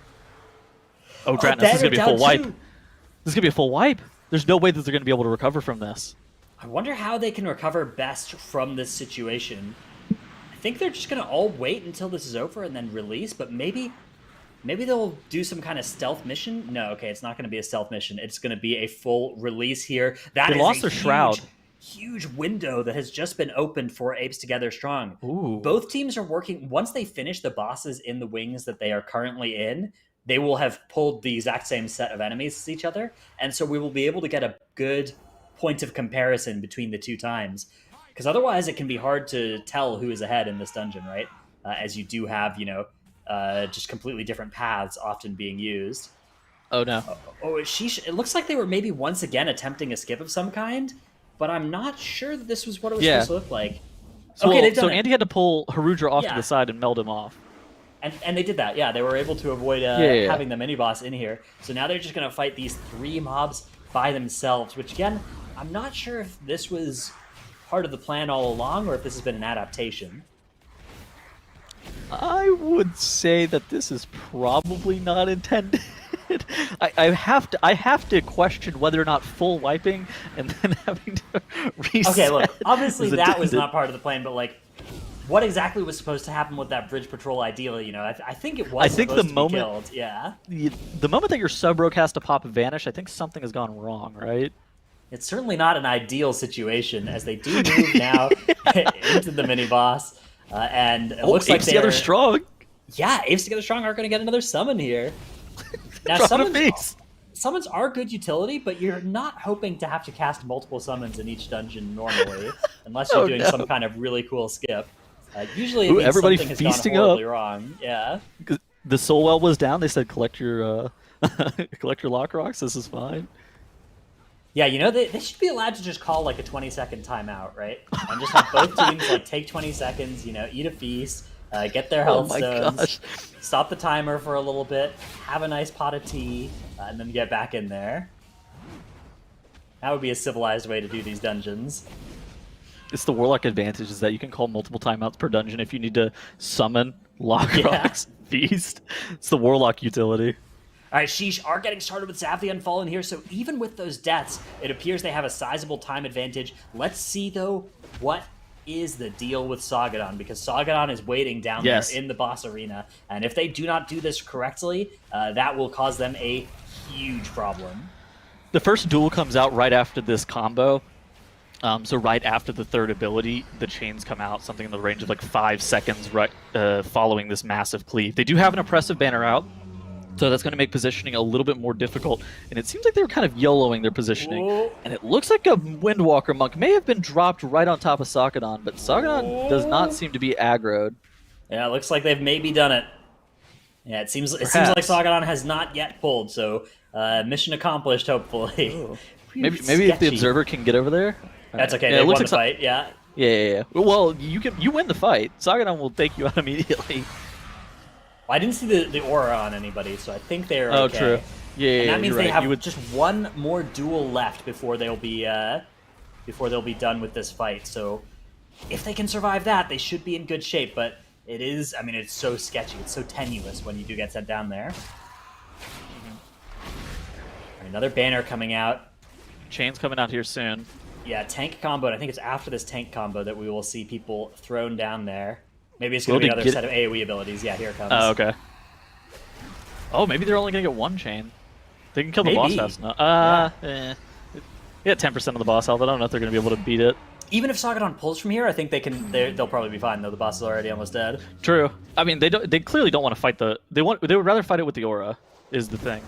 Oh, Gratness, this is gonna be a full wipe. This is gonna be a full wipe. There's no way that they're gonna be able to recover from this. I wonder how they can recover best from this situation. I think they're just going to all wait until this is over and then release, but maybe they'll do some kind of stealth mission. No, okay, it's not going to be a stealth mission. It's going to be a full release here. That They is lost a their shroud. huge window that has just been opened for Apes Together Strong. Ooh. Both teams are working. Once they finish the bosses in the wings that they are currently in, they will have pulled the exact same set of enemies as each other, and so we will be able to get a good point of comparison between the two times, because otherwise it can be hard to tell who is ahead in this dungeon, right? As you do have, just completely different paths often being used. Oh no. Sheesh, it looks like they were maybe once again attempting a skip of some kind, but I'm not sure that this was what it was supposed to look like. So, okay, they've done so it. Andy had to pull Harudra off to Yeah. the side and meld him off. And they did that, yeah. They were able to avoid having the mini-boss in here. So now they're just going to fight these 3 mobs by themselves, which again, I'm not sure if this was part of the plan all along or if this has been an adaptation. I would say that this is probably not intended. I have to question whether or not full wiping and then having to reset. Okay, look, obviously is that was intended. not part of the plan, but like, what exactly was supposed to happen with that bridge patrol? Ideally, I think it was. I think supposed the to moment- be killed. Yeah, The moment that your sub-rogue has to pop vanish, I think something has gone wrong, right? it's certainly not an ideal situation as they do move now into the mini boss, and it looks like Apes Together they're strong. Yeah, Apes Together Strong are going to get another summon here. Now, Front of face. summons are good utility, but you're not hoping to have to cast multiple summons in each dungeon normally, unless you're doing some kind of really cool skip. Usually, it means everybody something has feasting gone horribly up. wrong. Yeah. The soul well was down. They said collect your collect your lock rocks. This is fine. Yeah, they should be allowed to just call like a 20-second timeout, right? And just have both teams like take 20 seconds, eat a feast, get their health stones, stop the timer for a little bit, have a nice pot of tea, and then get back in there. That would be a civilized way to do these dungeons. It's the Warlock advantage is that you can call multiple timeouts per dungeon if you need to summon, lock rocks, feast. It's the Warlock utility. All right, Sheesh are getting started with Zav the Unfallen here, so even with those deaths, it appears they have a sizable time advantage. Let's see, though, what is the deal with Sagadon, because Sagadon is waiting down there in the boss arena, and if they do not do this correctly, that will cause them a huge problem. The first duel comes out right after this combo. So right after the third ability, the chains come out, something in the range of like 5 seconds right following this massive cleave. They do have an oppressive banner out, so that's going to make positioning a little bit more difficult. And it seems like they were kind of YOLOing their positioning. Whoa. And it looks like a Windwalker monk may have been dropped right on top of Sagadon, but Sagadon does not seem to be aggroed. Yeah, it looks like they've maybe done it. Yeah, it seems like Sagadon has not yet pulled, so mission accomplished, hopefully. Maybe if the observer can get over there. That's okay. Yeah, They it looks won the like fight. Yeah. Yeah. Well, you win the fight. Sagadon will take you out immediately. Well, I didn't see the aura on anybody, so I think they're okay. Oh, true. Yeah, and that means you're they right. have just one more duel left before they'll be done with this fight. So if they can survive that, they should be in good shape. But it is, I mean, it's so sketchy. It's so tenuous when you do get sent down there. Another banner coming out. Chain's coming out here soon. Yeah, tank combo, and I think it's after this tank combo that we will see people thrown down there. Maybe it's going to be another set of AoE abilities. Yeah, here it comes. Oh, okay. Oh, maybe they're only going to get one chain. They can kill the boss fast enough. Yeah, 10% of the boss health. I don't know if they're going to be able to beat it. Even if Sagadon pulls from here, I think they'll probably be fine, though. The boss is already almost dead. True. I mean, they clearly don't want to fight they would rather fight it with the aura, is the thing.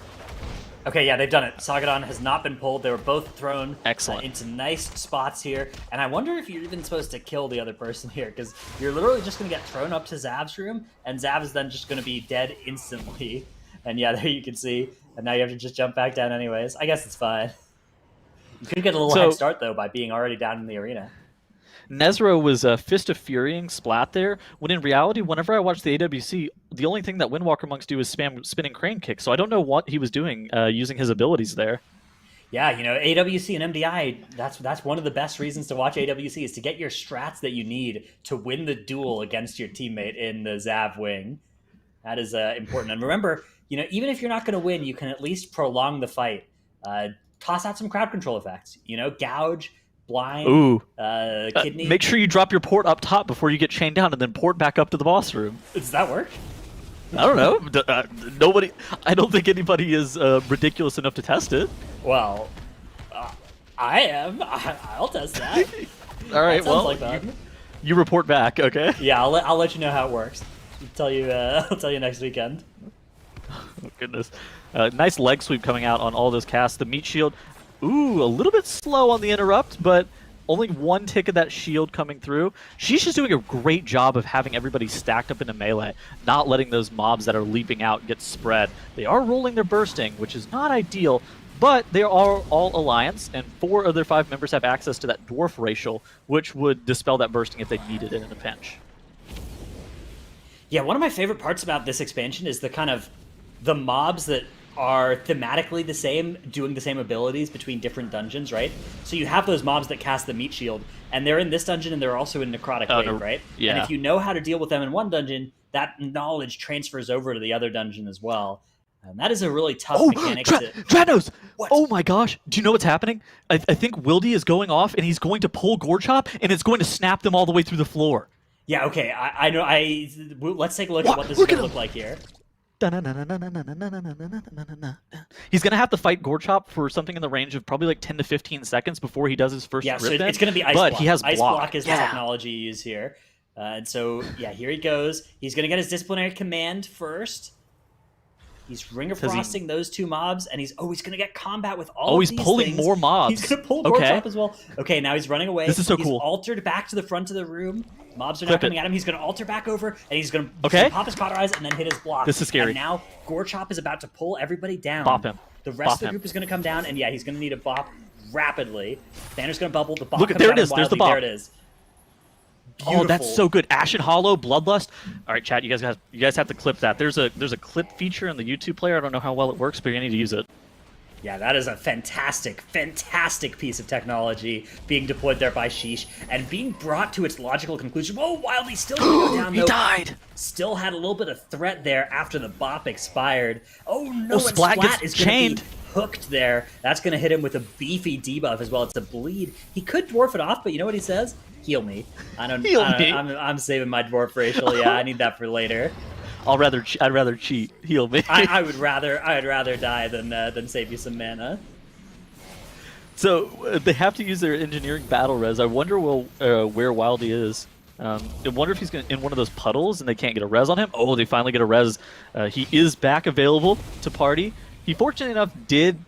Okay, yeah, they've done it. Sagadon has not been pulled. They were both thrown Excellent. into nice spots here. And I wonder if you're even supposed to kill the other person here, because you're literally just going to get thrown up to Zav's room, and Zav is then just going to be dead instantly. And yeah, there you can see. And now you have to just jump back down anyways. I guess it's fine. You could get a little head start, though, by being already down in the arena. Nezro was Fist of Furying Splat there, when in reality, whenever I watch the AWC, the only thing that Windwalker monks do is spam spinning crane kick, so I don't know what he was doing using his abilities there. Yeah, you know, AWC and MDI, that's one of the best reasons to watch AWC, is to get your strats that you need to win the duel against your teammate in the Zav wing. That is important. And remember, you know, even if you're not going to win, you can at least prolong the fight. Toss out some crowd control effects, you know, gouge, blind, Ooh. kidney. Make sure you drop your port up top before you get chained down, and then port back up to the boss room. Does that work? I don't know. Nobody. I don't think anybody is ridiculous enough to test it. Well, I am. I'll test that. All right. That sounds Well, like that. you report back, okay? Yeah, I'll let you know how it works. I'll tell you next weekend. Oh, goodness. Nice leg sweep coming out on all those casts. The meat shield. Ooh, a little bit slow on the interrupt, but only one tick of that shield coming through. Sheesh is doing a great job of having everybody stacked up in a melee, not letting those mobs that are leaping out get spread. They are rolling their bursting, which is not ideal, but they are all Alliance, and 4 of their 5 members have access to that Dwarf racial, which would dispel that bursting if they needed it in a pinch. Yeah, one of my favorite parts about this expansion is the mobs that are thematically the same, doing the same abilities between different dungeons, right? So you have those mobs that cast the meat shield, and they're in this dungeon and they're also in Necrotic Wave, right? Yeah. And if you know how to deal with them in one dungeon, that knowledge transfers over to the other dungeon as well. And that is a really tough mechanic to... Dranos! What? Oh my gosh! Do you know what's happening? I think Wildy is going off, and he's going to pull Gorechop, and it's going to snap them all the way through the floor. Yeah, okay, I know, let's take a look at what this is going to look like here. He's going to have to fight Gorechop for something in the range of probably like 10 to 15 seconds before he does his first Yeah, so rip it's going to be Ice but Block. he has Ice block. Block is the technology you use here. And so, yeah, here he goes. He's going to get his Disciplinary Command first. He's Ring of Frosting those 2 mobs, and he's going to get combat with all of these he's pulling things. more mobs. He's going to pull Gorechop as well. Okay, now he's running away. This is so he's cool. Altered back to the front of the room. Mobs are now coming at him. He's going to alter back over, and he's going to pop his Cauterize and then hit his block. This is scary. And now Gorechop is about to pull everybody down. Bop him. The rest of the group is going to come down, and yeah, he's going to need a bop rapidly. Banner's going to bubble. The bop comes there out it is. There's the bop. There it is. Beautiful. Oh, that's so good. Ashen Hollow, Bloodlust. All right, chat, you guys have to clip that. There's a clip feature in the YouTube player. I don't know how well it works, but you need to use it. Yeah, that is a fantastic, fantastic piece of technology being deployed there by Sheesh and being brought to its logical conclusion. Whoa, Wildly still going down, though. He died! Still had a little bit of threat there after the bop expired. Oh, no, and Splat Splat gets is going chained. to be hooked there. That's going to hit him with a beefy debuff as well. It's a bleed. He could dwarf it off, but you know what he says? Heal me. Heal me. I'm saving my dwarf racial. Yeah, I need that for later. I'd rather cheat. Heal me. I'd rather die than save you some mana. So they have to use their engineering battle res. I wonder where Wildy is. I wonder if he's in one of those puddles and they can't get a res on him. Oh, they finally get a res. He is back available to party. He fortunately enough did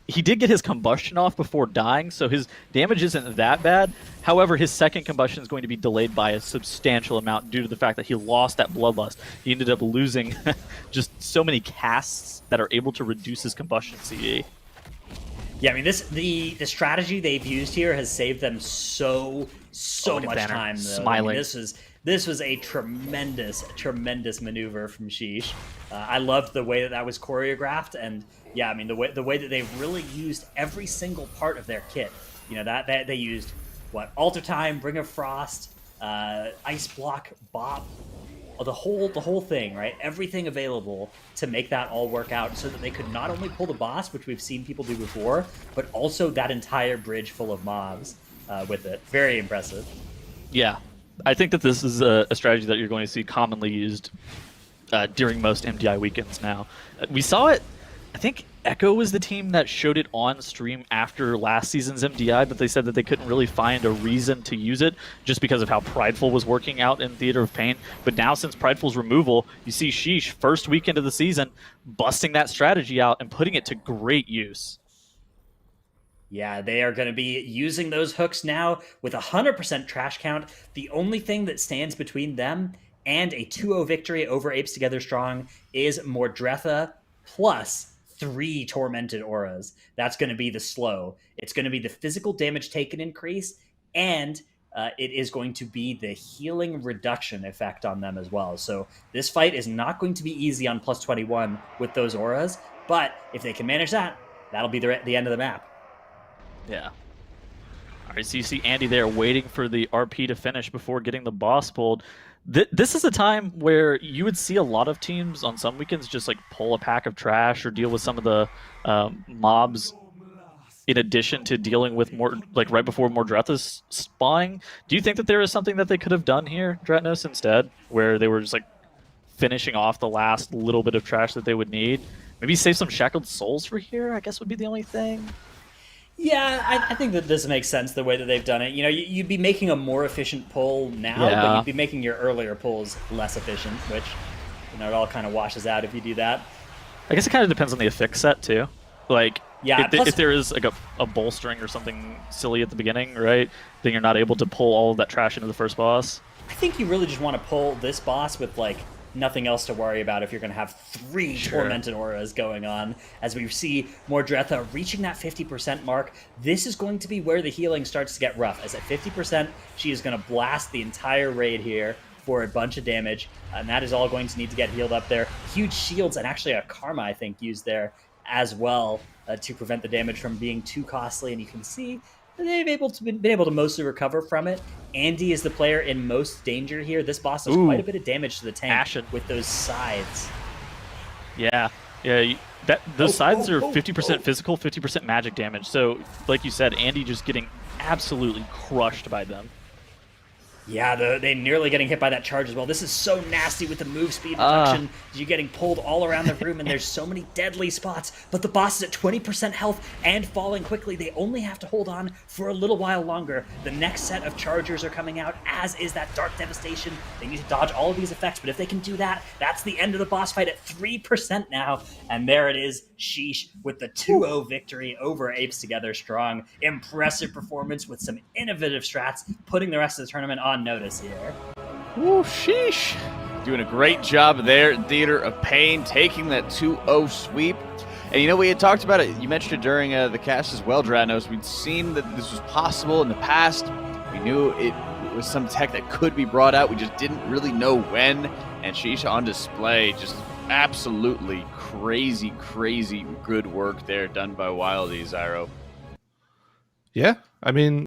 get his combustion off before dying, so his damage isn't that bad. However, his second combustion is going to be delayed by a substantial amount due to the fact that he lost that Bloodlust. He ended up losing just so many casts that are able to reduce his combustion CE. Yeah, I mean, the strategy they've used here has saved them so much time. Though. Smiling. I mean, this was a tremendous maneuver from Sheesh. I loved the way that was choreographed, and yeah, I mean the way that they've really used every single part of their kit. You know that they used Alter Time, Ring of Frost, Ice Block, Bop, the whole thing, right? Everything available to make that all work out, so that they could not only pull the boss, which we've seen people do before, but also that entire bridge full of mobs with it. Very impressive. Yeah, I think that this is a strategy that you're going to see commonly used during most MDI weekends now. We saw it, I think, Echo was the team that showed it on stream after last season's MDI, but they said that they couldn't really find a reason to use it just because of how Prideful was working out in Theater of Pain. But now, since Prideful's removal, you see Sheesh, first weekend of the season, busting that strategy out and putting it to great use. Yeah, they are going to be using those hooks now with 100% trash count. The only thing that stands between them and a 2-0 victory over Apes Together Strong is Mordretha plus 3 Tormented Auras. That's going to be the slow. It's going to be the physical damage taken increase, and it is going to be the healing reduction effect on them as well. So this fight is not going to be easy on plus 21 with those auras, but if they can manage that, that'll be the end of the map. Yeah. All right, so you see Andy there waiting for the RP to finish before getting the boss pulled. This is a time where you would see a lot of teams on some weekends just like pull a pack of trash or deal with some of the mobs in addition to dealing with more, like right before Mordretha's spawning. Do you think that there is something that they could have done here, Dratnos, instead, where they were just like finishing off the last little bit of trash that they would need? Maybe save some Shackled Souls for here, I guess would be the only thing. Yeah, I think that this makes sense the way that they've done it. You know, you'd be making a more efficient pull now, but you'd be making your earlier pulls less efficient, which, you know, it all kind of washes out if you do that. I guess it kind of depends on the affix set, too. Like, yeah, if there is like a bolstering or something silly at the beginning, right, then you're not able to pull all of that trash into the first boss. I think you really just want to pull this boss with, like, nothing else to worry about if you're going to have 3 Tormented Auras going on. As we see Mordretha reaching that 50% mark, this is going to be where the healing starts to get rough. As at 50%, she is going to blast the entire raid here for a bunch of damage, and that is all going to need to get healed up there. Huge shields and actually a Karma, I think, used there as well to prevent the damage from being too costly, and you can see they've been able to mostly recover from it. Andy is the player in most danger here. This boss does quite a bit of damage to the tank with those scythes. Yeah, those scythes are 50% physical, 50% magic damage. So, like you said, Andy just getting absolutely crushed by them. Yeah, they nearly getting hit by that charge as well. This is so nasty with the move speed reduction. You're getting pulled all around the room, and there's so many deadly spots. But the boss is at 20% health and falling quickly. They only have to hold on for a little while longer. The next set of chargers are coming out, as is that Dark Devastation. They need to dodge all of these effects, but if they can do that, that's the end of the boss fight at 3% now. And there it is, Sheesh, with the 2-0 victory over Apes Together Strong. Impressive performance with some innovative strats, putting the rest of the tournament on notice here. Ooh, sheesh. Doing a great job there in Theater of Pain, taking that 2-0 sweep. And you know, we had talked about it. You mentioned it during the cast as well, Dranos. We'd seen that this was possible in the past. We knew it was some tech that could be brought out. We just didn't really know when. And Sheesh on display, just absolutely crazy, crazy good work there done by Wildy, Zyro. Yeah, I mean,